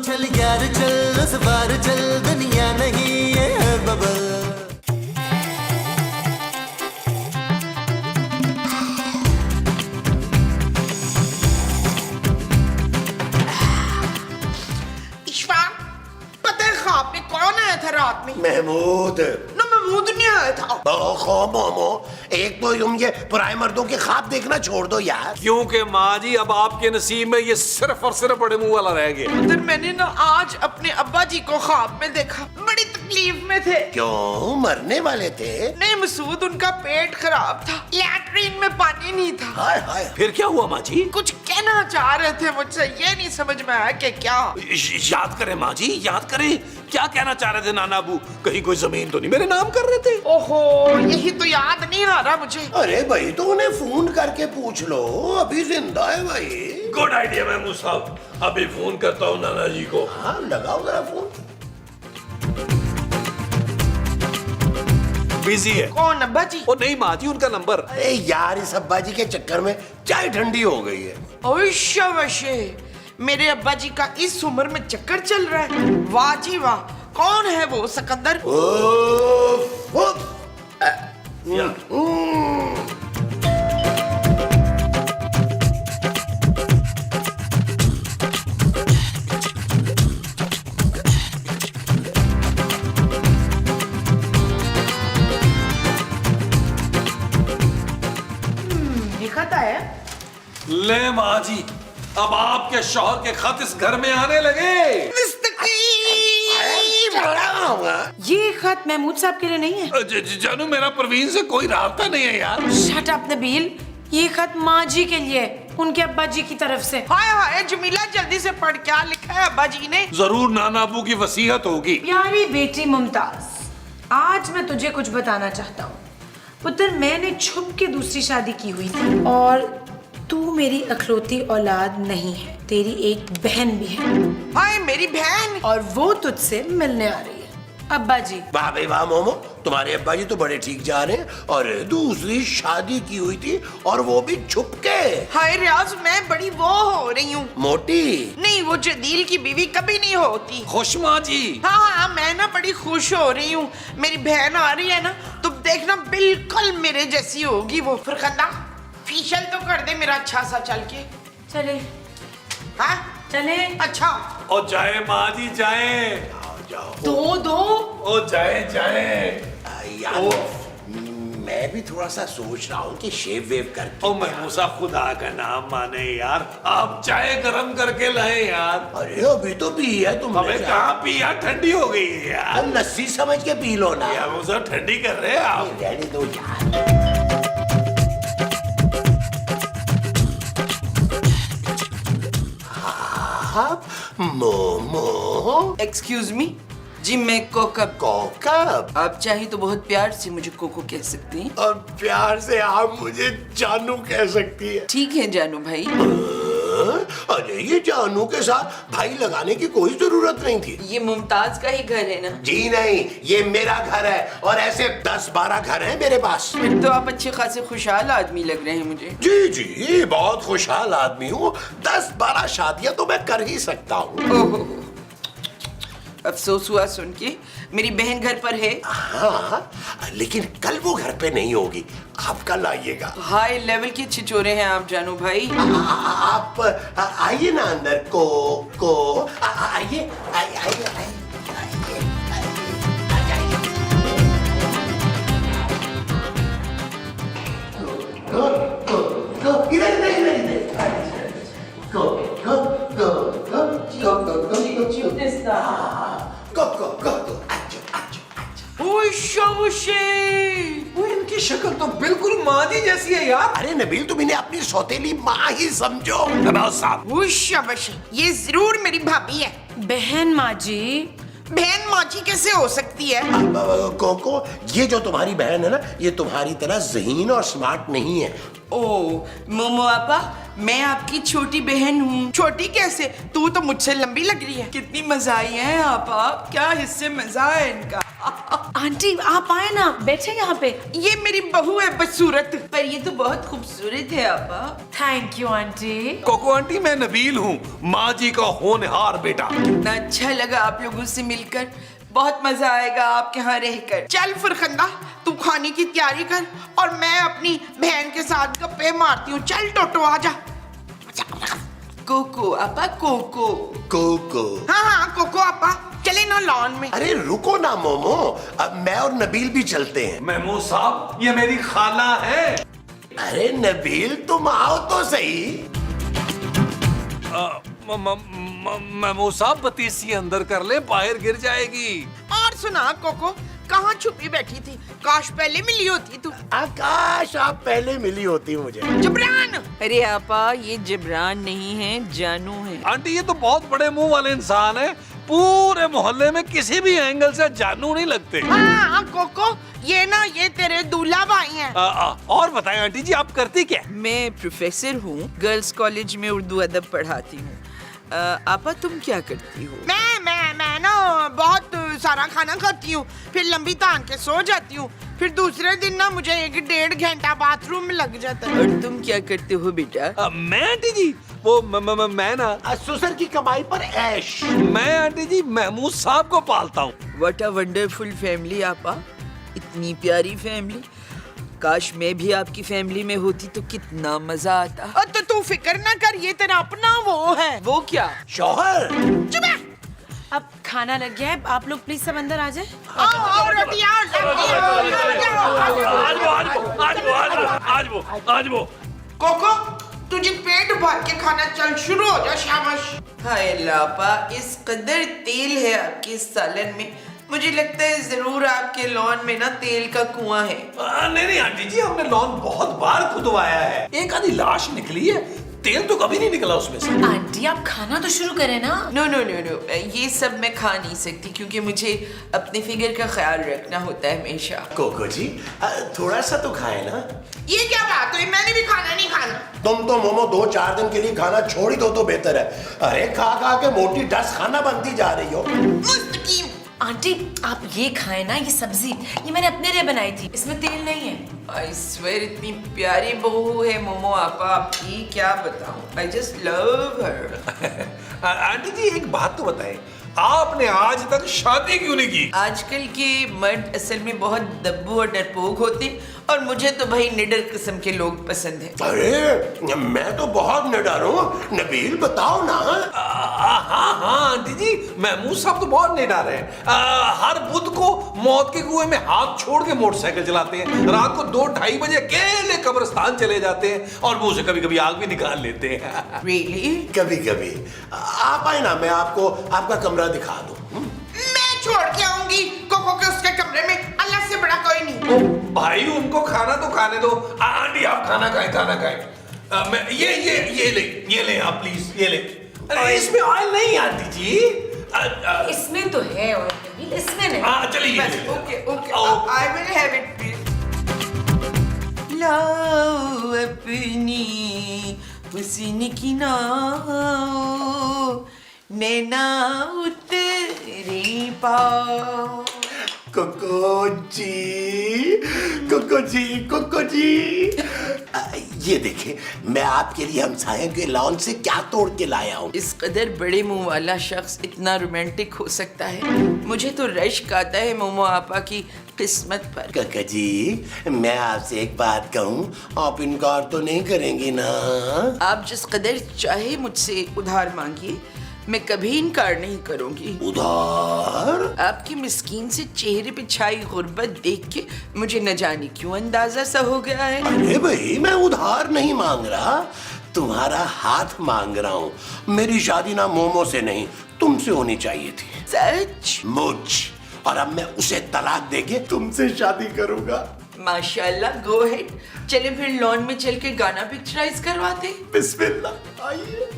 चल यार चल उस बार चल दुनिया नहीं ये है बबल। इशफाक, पता है ख्वाब में कौन आया था रात में? महमूद। ना महमूद नहीं आया था। ओहो मोमो, एक तो तुम ये पुराने मर्दों के ख्वाब देखना छोड़ दो यार। क्योंकि माँ जी अब आपके नसीब में ये सिर्फ और सिर्फ बड़े मुंह वाला रह गया। उधर मैंने ना आज अपने अब्बा जी को ख्वाब में देखा, बड़ी तकलीफ में थे। क्यों, मरने वाले थे? नहीं मसूद, उनका पेट खराब था, लैट्रिन में पानी नहीं था। हाय हाय। फिर क्या हुआ माँ जी? कुछ कहना चाह रहे थे मुझसे, ये नहीं समझ में आया कि क्या। याद करें माँ जी, याद करें, क्या कहना चाह रहे थे नाना अबू? कहीं कोई जमीन तो नहीं मेरे नाम कर रहे थे? ओहो, यही तो याद नहीं आ रहा मुझे। अरे भाई तो उन्हें फोन करके पूछ लो, अभी जिंदा है भाई। गुड आइडिया महमूद साहब, अभी फोन करता हूँ नाना जी को। हाँ लगाओ जरा फोन। बिजी है। कौन अब्बा जी? ओ नहीं माँ जी, उनका नंबर। अरे यार इस अब्बा जी के चक्कर में चाय ठंडी हो गई है। ओए शाबाशे, मेरे अब्बा जी का इस उम्र में चक्कर चल रहा है। वाह जी वाह, कौन है वो सिकंदर? ये खत आया? ले माँ जी, अब आपके शौहर के खत इस घर में आने लगे। ये खत महमूद साहब के लिए नहीं है। जानू, मेरा परवीन से कोई रास्ता नहीं है यार। शट अप नबील, ये खत माँ जी के लिए, उनके अब्बा जी की तरफ से। हाय हाय जमीला, जल्दी से पढ़, क्या लिखा है अब्बा जी ने? जरूर नाना अबू की वसीयत होगी। प्यारी बेटी मुमताज, आज मैं तुझे कुछ बताना चाहता हूँ। पुत्र, मैंने छुप के दूसरी शादी की हुई थी और तू मेरी अखलौती औलाद नहीं है, तेरी एक बहन भी है। हाय मेरी बहन। और वो तुझसे मिलने आ रही है। अब्बा जी। वाह भाई वाह मोमो, तुम्हारे अब्बा जी तो बड़े ठीक जा रहे हैं। और दूसरी शादी की हुई थी और वो भी छुप के। हाय रियाज, मैं बड़ी वो हो रही हूँ। मोटी? नहीं, वो जदील की बीवी कभी नहीं होती। खुश माँ जी? हाँ हाँ, मैं ना बड़ी खुश हो रही हूँ। मेरी बहन आ रही है ना, तो देखना बिल्कुल मेरे जैसी होगी वो। फरखंदा, फेशियल तो कर दे मेरा अच्छा सा चल के। चले। हाँ चले। अच्छा। और जाए माँ जी जाए। दो दो। ओ जाए जाए। यार मैं भी थोड़ा सा सोच रहा हूँ कि शेव वेव करके। ओ महमूसा, खुदा का नाम माने यार, आप चाय गरम करके लाए यार। अरे अभी तो पी है तुमने। हमें कहाँ पी यार, ठंडी हो गई है यार। अब लस्सी समझ के पी लो ना। यार वो ठंडी कर रहे हैं आप। रहने दो यार। मोमो। एक्सक्यूज मी जी, मैं कोकब। कोकब? आप चाहे तो बहुत प्यार से मुझे कोको कह सकती हैं। और प्यार से आप मुझे जानू कह सकती है। ठीक है जानू भाई। अरे ये जानू के साथ भाई लगाने की कोई जरूरत नहीं थी। ये मुमताज का ही घर है ना? जी नहीं, ये मेरा घर है और ऐसे 10-12 घर हैं मेरे पास। फिर तो आप अच्छे खासे खुशहाल आदमी लग रहे हैं मुझे। जी जी, बहुत खुशहाल आदमी हूँ। 10-12 शादियां तो मैं कर ही सकता हूँ। ओहो, अफसोस हुआ सुन के। मेरी बहन घर पर है। हाँ, लेकिन कल वो घर पे नहीं होगी, आप कल आइएगा। हाई लेवल के छिचोरे हैं आप जानू भाई। आप आइए ना अंदर को आइए आइए आइए। वो इनकी शक्ल तो बिल्कुल माँ जी जैसी है यार। अरे नबील, तुम इन्हें अपनी सौतेली माँ ही समझो। साहब, शाबाश, ये जरूर मेरी भाभी है। बहन माँ जी। बहन माँ जी कैसे हो सकती है? कोको, ये जो तुम्हारी बहन है ना, ये तुम्हारी तरह ज़हीन और स्मार्ट नहीं है। ओ मोमो आपा, मैं आपकी छोटी बहन हूँ। छोटी कैसे? तू तो मुझसे लंबी लग रही है। कितनी मजा आई है आप क्या हिस्से मजा है इनका। आंटी आप आए ना, बैठे यहाँ पे। ये मेरी बहू है बदसूरत, पर ये तो बहुत खूबसूरत है आपा। Thank you aunty. Coco aunty, मैं नबील हूँ, माँ जी का होनहार बेटा। कितना अच्छा लगा आप लोगों से मिलकर, बहुत मजा आएगा आपके यहाँ रहकर। चल फरखंदा, तू खाने की तैयारी कर और मैं अपनी बहन के साथ गप्पे मारती हूँ। चल टोटो आजा। कोको आपा, कोको। कोको। हाँ हाँ कोको आपा, चले ना लॉन में। अरे रुको ना मोमो, अब मैं और नबील भी चलते हैं। महमूद साहब, ये मेरी खाला है। अरे नबील तुम आओ तो सही। महमूद साहब, बतीसी अंदर कर ले, बाहर गिर जाएगी। और सुना कोको, कहाँ छुपी बैठी थी? काश पहले मिली होती तू। आकाश, आप पहले मिली होती मुझे। जबरान। अरे आपा, ये जबरान नहीं है, जानू है। आंटी, ये तो बहुत बड़े मुंह वाले इंसान है, पूरे मोहल्ले में किसी भी एंगल से जानू नहीं लगते। हाँ कोको, ये तेरे दूल्हा भाई हैं। और बताएं आंटी जी, आप करती क्या? मैं प्रोफेसर हूँ, गर्ल्स कॉलेज में उर्दू अदब पढ़ाती हूँ। आपा, तुम क्या करती हो? मैं ना बहुत सारा खाना खाती हूँ, फिर लंबी तान के सो जाती हूँ, फिर दूसरे दिन ना मुझे 1-1.5 घंटा बाथरूम में लग जाता है। और तुम क्या करते हो बेटा? मैं आंटी जी, वो मैं ना ससुर की कमाई पर ऐश। मैं आंटी जी महमूद साहब को पालता हूँ। व्हाट अ वंडरफुल फैमिली आपा, इतनी प्यारी फैमिली। काश मैं भी आपकी फैमिली में होती तो कितना मजा आता। तो तू फिक्र ना कर, ये तेरा अपना वो है। वो क्या? शौहर। चुप है। अब खाना लग गया है, आप लोग प्लीज सब अंदर आ जाए। आओ, रोटियां, आज वो कोको, तुझे पेट भर के खाना, चल शुरू हो जा। शाबाश। हाय लापा, इस कदर तेल है आपके सालन में, मुझे लगता है जरूर आपके लॉन में ना तेल का कुआं है। नहीं आंटी जी, हमने लॉन बहुत बार खुदवाया है, एक आधी लाश निकली है, तेल तो कभी नहीं निकला उसमें से। आंटी आप खाना तो शुरू करें ना। नो, ये सब मैं खा नहीं सकती क्योंकि मुझे अपने फिगर का ख्याल रखना होता है हमेशा। कोको जी, थोड़ा सा तो खाए ना। ये क्या बात हुई? मैंने भी खाना नहीं खाना। तुम तो मोमो 2-4 दिन के लिए खाना छोड़ ही दो तो बेहतर है। अरे खा खा के मोटी 10 खाना बनती जा रही हो। मुस्तकीम। आंटी आप ये खाएं ना, ये सब्जी ये मैंने अपने लिए बनाई थी, इसमें तेल नहीं है। आई स्वेयर, इतनी प्यारी बहू है मोमो आपा आपकी, क्या बताऊं। I just love her. Aunty ji, एक बात तो बताएं, आपने आज तक शादी क्यों नहीं की? आजकल के मर्द असल में बहुत दब्बू और डरपोक होते, और मुझे तो भाई निडर किस्म के लोग पसंद हैं। अरे मैं तो बहुत निडर हूँ। नबील बताओ ना। हाँ आंटी जी, महमूद साहब तो बहुत निडर हैं। हर बुध को मौत के कुएं में हाथ छोड़ के मोटरसाइकिल चलाते हैं, रात को 2-2:30 बजे अकेले कब्रिस्तान चले जाते हैं और मुंह से कभी कभी आग भी निकाल लेते हैं। Really? कभी कभी आप आए ना, मैं आपको आपका कमरा दिखा दूँ। मैं छोड़ के आऊंगी कोको के उसके कमरे में, अल्लाह से बड़ा कोई नहीं। भाई उनको खाना तो खाने दो। आंटी आप खाना खाएं। मैं ये ले आप प्लीज, ये ले। अरे इसमें ऑयल नहीं आंटी जी। इसमें तो है ऑयल, इसमें नहीं। हाँ चलिए। Okay, I will have it please. लाओ अपनी हुस्न की नाव, नैना उतरी पाओ। कोको जी, कोको जी, कोको जी। ये देखिए, मैं आपके लिए हमसायों के लॉन से क्या तोड़ के लाया हूँ। इस कदर बड़े मुंह वाला शख्स इतना रोमांटिक हो सकता है, मुझे तो रश्क आता है मोमो आपा की किस्मत पर। कोको जी, मैं आपसे एक बात कहूँ, आप इनकार तो नहीं करेंगी ना? आप जिस कदर चाहे मुझसे उधार मांगिए, मैं कभी इनकार नहीं करूंगी। उधार? आपकी मिस्कीन से चेहरे पे छाई गुर्बत देख के मुझे न जाने क्यों अंदाजा सा हो गया है। अरे भाई, मैं उधार नहीं मांग रहा, तुम्हारा हाथ मांग रहा हूँ। मेरी शादी ना मोमो से नहीं, तुमसे होनी चाहिए थी। सच? मुझ, और अब मैं उसे तलाक देके तुमसे शादी करूंगा। माशाल्लाह, गो हेड। चले फिर लॉन में चल के गाना पिक्चराइज करवाते। बिस्मिल्लाह, आइए।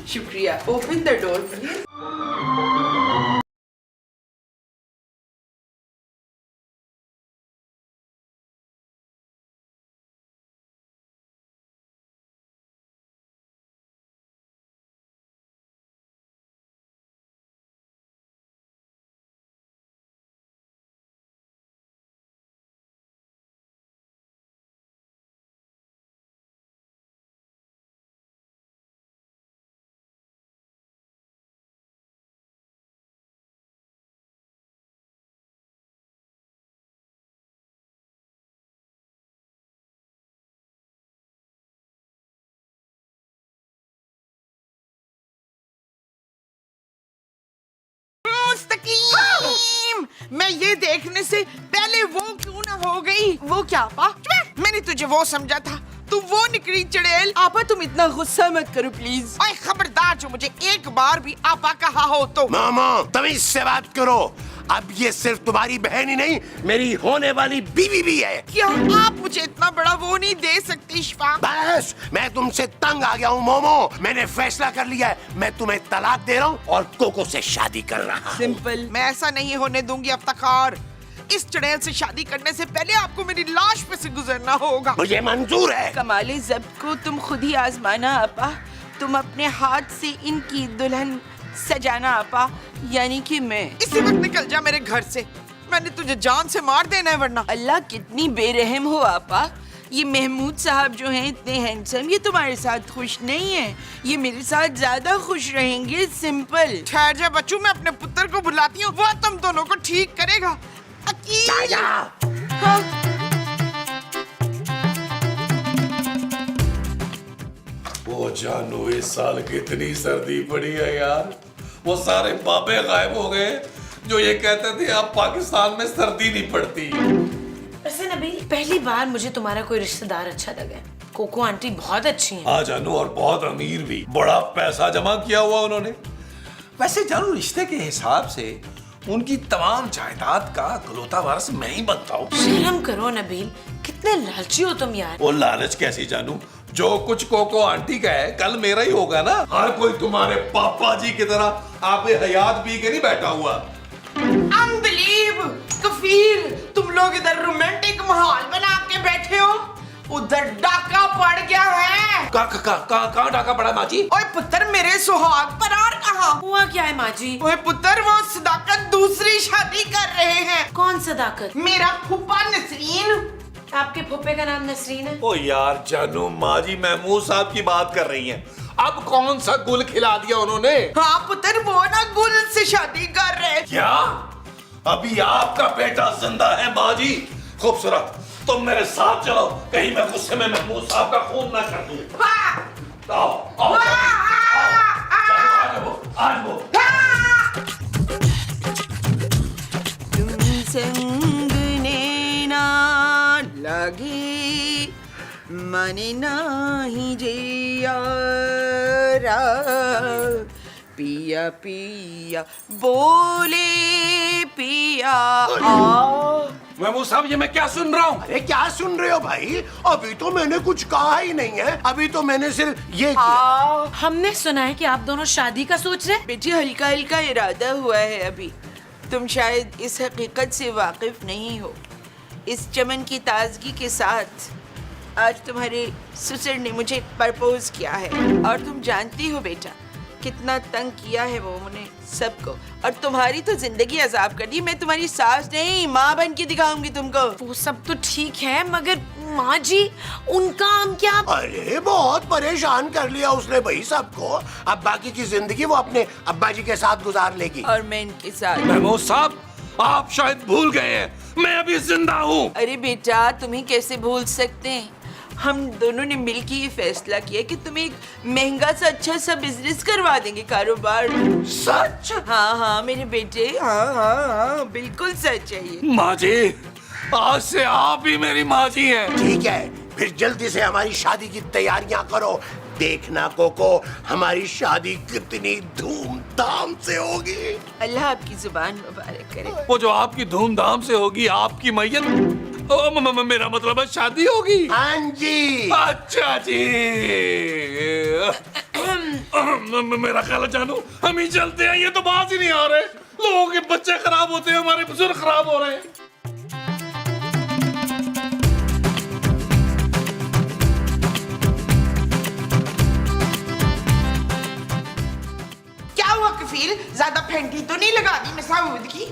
शुक्रिया। Open the door please. Mustaqeem. मैं ये देखने से पहले वो क्यों ना हो गई। वो क्या आपा? मैंने तुझे वो समझा था, तू वो निकली चुड़ैल। आपा तुम इतना गुस्सा मत करो प्लीज। ओए खबरदार, जो मुझे एक बार भी आपा कहा हो तो। मामा तमीज से बात करो। अब ये सिर्फ तुम्हारी बहन ही नहीं, मेरी होने वाली बीवी भी है। क्या आप मुझे इतना बड़ा वो नहीं दे सकते इशफाक? बस मैं तुमसे तंग आ गया हूँ मोमो। मैंने फैसला कर लिया है, मैं तुम्हें तलाक दे रहा हूँ और कोको से शादी कर रहा हूँ। सिंपल। मैं ऐसा नहीं होने दूंगी अफ्ताखार। इस चुड़ैल से शादी करने से पहले आपको मेरी लाश पे से गुजरना होगा। मुझे मंजूर है। कमाले ज़ब्त को तुम खुद ही आजमाना आपा। तुम अपने हाथ से इनकी दुल्हन सजाना आपा, यानी कि मैं। इसी वक्त निकल जा मेरे घर से, मैंने तुझे जान से मार देना है वरना। अल्लाह कितनी बेरहम हो आपा। ये महमूद साहब जो हैं इतने हैंडसम, ये तुम्हारे साथ खुश नहीं है, ये मेरे साथ ज्यादा खुश रहेंगे। सिंपल। ठहर जा बच्चू, मैं अपने पुत्र को बुलाती हूँ, वो तुम दोनों को ठीक करेगा। अकील। हाँ। वो जानू इस साल कितनी सर्दी पड़ी है यार। वो सारे बाबे गायब हो गए जो ये कहते थे अब पाकिस्तान में सर्दी नहीं पड़ती। वैसे नबील, पहली बार मुझे तुम्हारा कोई रिश्तेदार अच्छा लगा। कोको आंटी बहुत अच्छी हैं। हाँ जानू, और बहुत अमीर भी, बड़ा पैसा जमा किया हुआ उन्होंने। वैसे जानू, रिश्ते के हिसाब से उनकी तमाम जायदाद का इकलौता वारिस मैं ही बनता हूँ। शर्म करो नबील, कितने लालची हो तुम यार। वो लालच कैसी जानू, जो कुछ कोको आंटी का है कल मेरा ही होगा ना। हर कोई तुम्हारे पापा जी की तरह आपे हयात पी के नहीं बैठा हुआ। अनबिलीव कफील, तुम लोग इधर रोमांटिक माहौल बना के बैठे हो, उधर डाका पड़ गया है। कहाँ डाका पड़ा माँ जी? ओए पुत्र, मेरे सुहाग पर और कहाँ हुआ क्या है माँ जी? ओए पुत्र, वो सदाकत दूसरी शादी कर रहे हैं। कौन सदाकत? मेरा फूफा नसरीन। आपके फूफे का नाम नसरीन है? ओ यार जानू, माँ जी महमूद साहब की बात कर रही हैं। अब कौन सा गुल खिला दिया उन्होंने? हाँ पुत्र, वो ना गुल से शादी कर रहे। क्या अभी आपका बेटा जिंदा है माँ जी? खूबसूरत, तुम मेरे साथ चलो, कहीं मैं गुस्से में महमूद साहब का खून ना कर दूं। आओ, आओ, आज वो संग नैना लगी मन नाही जिया पिया पिया बोले पिया। महमूद साहब, ये मैं क्या सुन रहा हूँ? अरे क्या सुन रहे हो भाई? अभी तो मैंने कुछ कहा ही नहीं है। अभी तो मैंने सिर्फ ये किया। हमने सुना है कि आप दोनों शादी का सोच रहे हैं। बेटी, हल्का हल्का इरादा हुआ है अभी। तुम शायद इस हकीकत से वाकिफ नहीं हो। इस चमन की ताजगी के साथ आज तुम्हारे ससुर ने मुझे प्रपोज किया है, और तुम जानती हो बेटा कितना तंग किया है वो उन्हें सबको, और तुम्हारी तो जिंदगी अजाब कर दी। मैं तुम्हारी सास नहीं, माँ बन के दिखाऊंगी तुमको। वो सब तो ठीक है, मगर माँ जी उनका हम क्या? अरे बहुत परेशान कर लिया उसने भाई सबको। अब बाकी की जिंदगी वो अपने अब्बा जी के साथ गुजार लेगी। और मैं इनके साथ। महमूद साहब, आप शायद भूल गए हैं, मैं अभी जिंदा हूँ। अरे बेटा, तुम्हें कैसे भूल सकते हैं? हम दोनों ने मिलकर ये फैसला किया कि तुम्हें एक महंगा सा अच्छा सा बिजनेस करवा देंगे, कारोबार। सच? हाँ हाँ मेरे बेटे, हाँ हाँ हाँ बिल्कुल सच है ये। माँ जी, आज से आप ही मेरी माँ जी हैं। ठीक है, फिर जल्दी से हमारी शादी की तैयारियां करो। देखना कोको, हमारी शादी कितनी धूमधाम से होगी। अल्लाह आपकी जुबान मुबारक करे। वो जो आपकी धूमधाम से होगी, आपकी मैयत, मेरा मतलब है शादी होगी। हाँ जी। अच्छा जी। मेरा ख्याल है जानू, हम ही चलते हैं, ये तो बात ही नहीं आ रहे। लोगों के बच्चे खराब होते हैं, हमारे बुजुर्ग खराब हो रहे हैं। कफील, ज्यादा फेंटी तो नहीं लगा दी मसाऊद की?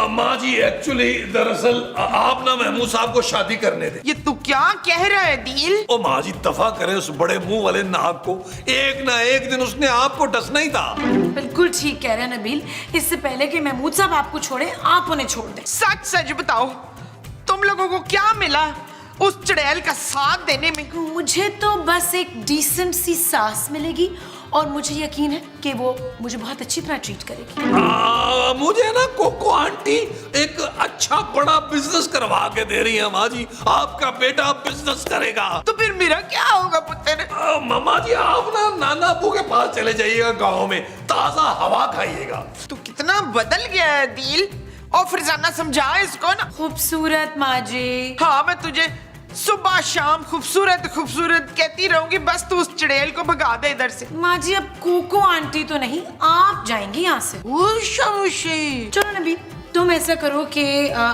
माँ जी, एक्चुअली दरअसल आप ना महमूद साहब को शादी करने दे। ये तू क्या कह रहा है दिल? ओ माँ जी, दफा करे उस बड़े मुंह वाले नाग को। एक ना एक दिन उसने आपको डसना ही था। बिल्कुल ठीक कह रहे हैं नबील। इससे पहले कि महमूद साहब आपको छोड़े, आप उन्हें छोड़ दें। सच सच बताओ, तुम लोगों को क्या मिला उस चुड़ैल का साथ देने में? मुझे तो बस एक डिसेंट सी सास मिलेगी और मुझे यकीन है कि वो मुझे बहुत अच्छी तरह ट्रीट करेगी। मुझे ना कोको आंटी एक अच्छा बड़ा बिजनेस करवा के दे रही है। माँ जी, आपका बेटा बिजनेस करेगा। तो फिर मेरा क्या होगा पुत्र? मामा जी, आप ना नाना अब्बू के पास चले जाइएगा, गाँव में ताजा हवा खाइएगा। तू कितना बदल गया है दिल। और फरजाना समझा इसको ना। खूबसूरत माँ जी। हाँ, मैं तुझे सुबह शाम खूबसूरत खूबसूरत कहती रहूंगी, बस तू उस चुड़ैल को भगा दे इधर से। माँ जी, अब कोको आंटी तो नहीं, आप जाएंगी यहाँ से। चलो नबी, तुम ऐसा करो कि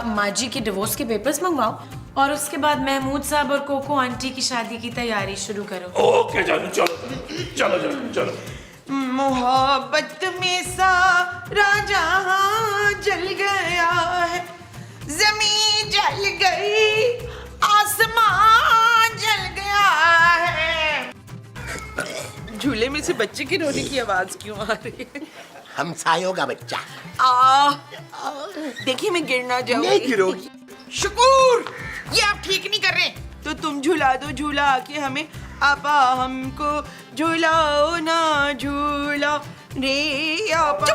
माँ जी के डिवोर्स के पेपर्स मंगवाओ और उसके बाद महमूद साहब और कोको आंटी की शादी की तैयारी शुरू करो। ओके, चलो चलो चलो चलो चलो। मोहब्बत में सारा जहां जल गया है, जमीन जल गई, आसमान जल गया है। झूले में से बच्चे की रोने की आवाज क्यों आ रही है? हमसायों का बच्चा। देखिए मैं गिर ना जाऊंगी। नहीं गिरोगी। शुक्र, ये आप ठीक नहीं कर रहे। तो तुम झूला दो झूला आके हमें, आपा हमको झूलाओ ना झूला रे आपा।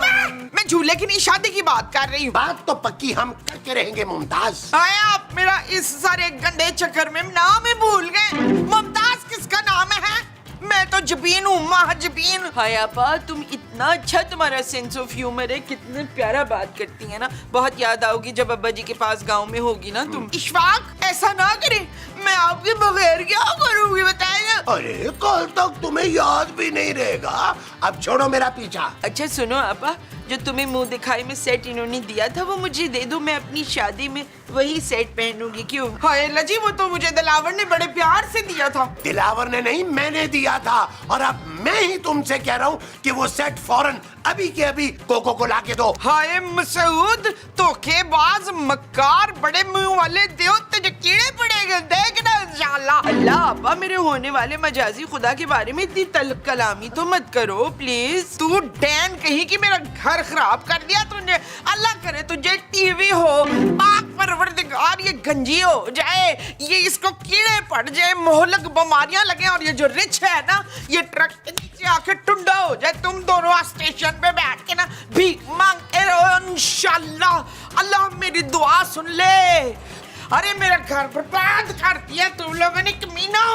मैं झूले की नहीं, शादी की बात कर रही हूँ। बात तो पक्की हम करके रहेंगे मुमताज। आए आप मेरा इस सारे गंदे चक्कर में नाम ही भूल गए। मुमताज किसका नाम है? मैं तो जबीन हूँ, महाजबीन। हाय आपा, तुम इतना अच्छा, तुम्हारा सेंस ऑफ ह्यूमर है, कितने प्यारा बात करती है ना। बहुत याद आओगी जब अब्बा जी के पास गांव में होगी ना तुम। इशफाक, ऐसा ना करे, मैं आपके बगैर क्या करूँगी बताइए। अरे कल तक तुम्हें याद भी नहीं रहेगा। अब छोड़ो मेरा पीछा। अच्छा सुनो आपा, जो तुम्हें मुंह दिखाई में सेट इन्होंने दिया था वो मुझे दे दो, मैं अपनी शादी में वही सेट पहनूंगी। क्यों? हाय अल्लाह जी, वो तो मुझे दिलावर ने बड़े प्यार से दिया था। दिलावर ने नहीं, मैंने दिया था। और अब मैं ही तुमसे कह रहा हूँ कि वो सेट फौरन अभी के अभी कोको को लाके दो। हाय मसूद, धोखेबाज, मक्कार, बड़े मुंह वाले, देव तुझे कीड़े पड़ेंगे, देखना इंशाअल्लाह। अल्लाह अब्बा, मेरे होने वाले मजाजी खुदा के बारे में इतनी तल्ख कलामी तो मत करो प्लीज। तू डैन कहीं कि मेरा घर खराब कर दिया तूने। अल्लाह करे तुझे टीवी हो, पाक परवरदिगार ये गंजी हो जाए, ये इसको कीड़े पड़ जाए, मोहलक बीमारियां लगे, और ये जो रिच है ना, ये ट्रक के नीचे आके टुंडा हो जाए। तुम दोनों स्टेशन पे बैठ के ना भीख मांगते रहो इंशाअल्लाह। अल्लाह मेरी दुआ सुन ले। अरे मेरा घर बर्बाद कर दिया तुम लोगों ने, कमीनों।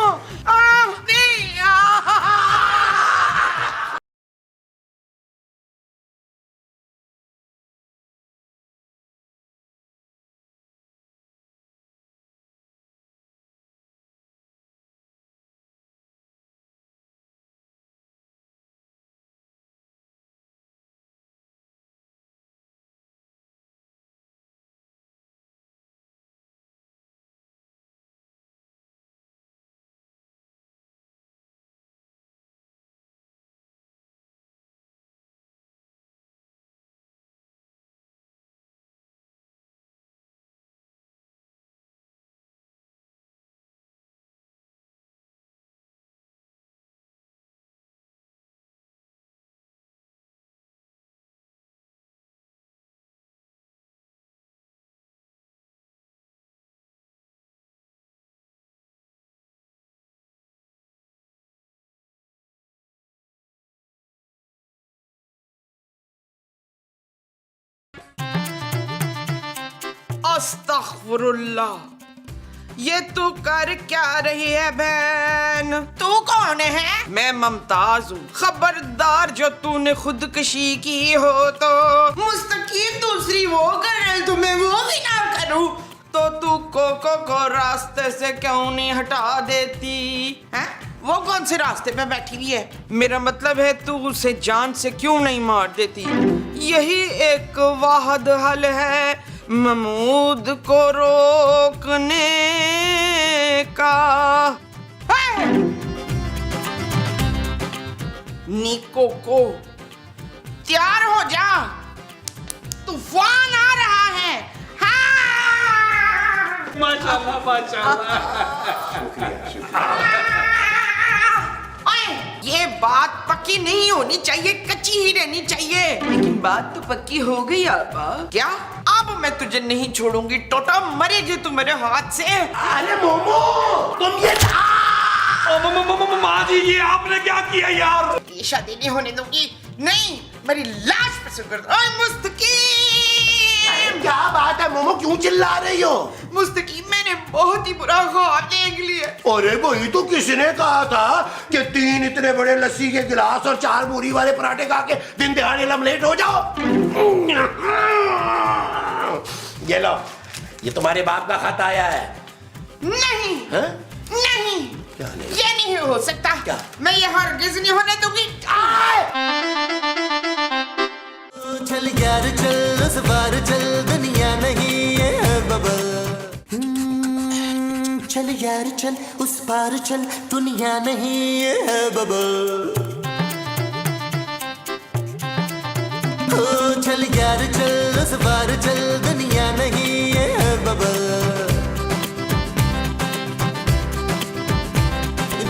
अस्तगफुरुल्लाह, ये तू कर क्या रही है बहन? तू कौन है? मैं मुमताज हूँ। खबरदार जो तूने खुदकशी की हो तो मुस्तकीम दूसरी वो कर रहे, तुम्हें वो भी ना करूँ तो तू कोको को रास्ते से क्यों नहीं हटा देती है? वो कौन से रास्ते पे बैठी हुई है? मेरा मतलब है तू उसे जान से क्यों नहीं मार देती? यही एक वाहिद हल है महमूद को रोकने का। निको को तैयार हो जा, तूफान आ रहा है। हाँ! माशाल्लाह माशाल्लाह। ये बात पक्की नहीं होनी चाहिए, कच्ची ही रहनी चाहिए। लेकिन बात तो पक्की हो गई आपा। क्या? अब मैं तुझे नहीं छोड़ूंगी, टोटा मरेगी तू मेरे हाथ से। अरे मोमो, तुम ये माँ जी ये आपने क्या किया यार? ये शादी नहीं होने दूंगी, नहीं, मेरी लाश पे सुकर दो। ओए मुस्तकीम, क्या बात है मोमो, क्यों चिल्ला रही हो? मुस्तकीम, मैंने बहुत ही बुरा ख्वाब देख लिया। अरे वही तो किसने कहा था कि 3 इतने बड़े लस्सी के गिलास और 4 मूरी वाले पराठे खा के दिन दिहाड़े लमलेट हो जाओ। ये लो, ये तुम्हारे बाप का खत आया है। नहीं, हाँ? नहीं, क्या नहीं? ये नहीं हो सकता। क्या? मैं ये हरगिज नहीं होने दूंगी। चल यार चल, उस बार चल, दुनिया नहीं है बबल। चल यार चल, उस पार चल, दुनिया नहीं है बबल। चल यार चल, उस पार चल, दुनिया नहीं है बबल।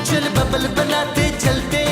चल बबल बनाते चलते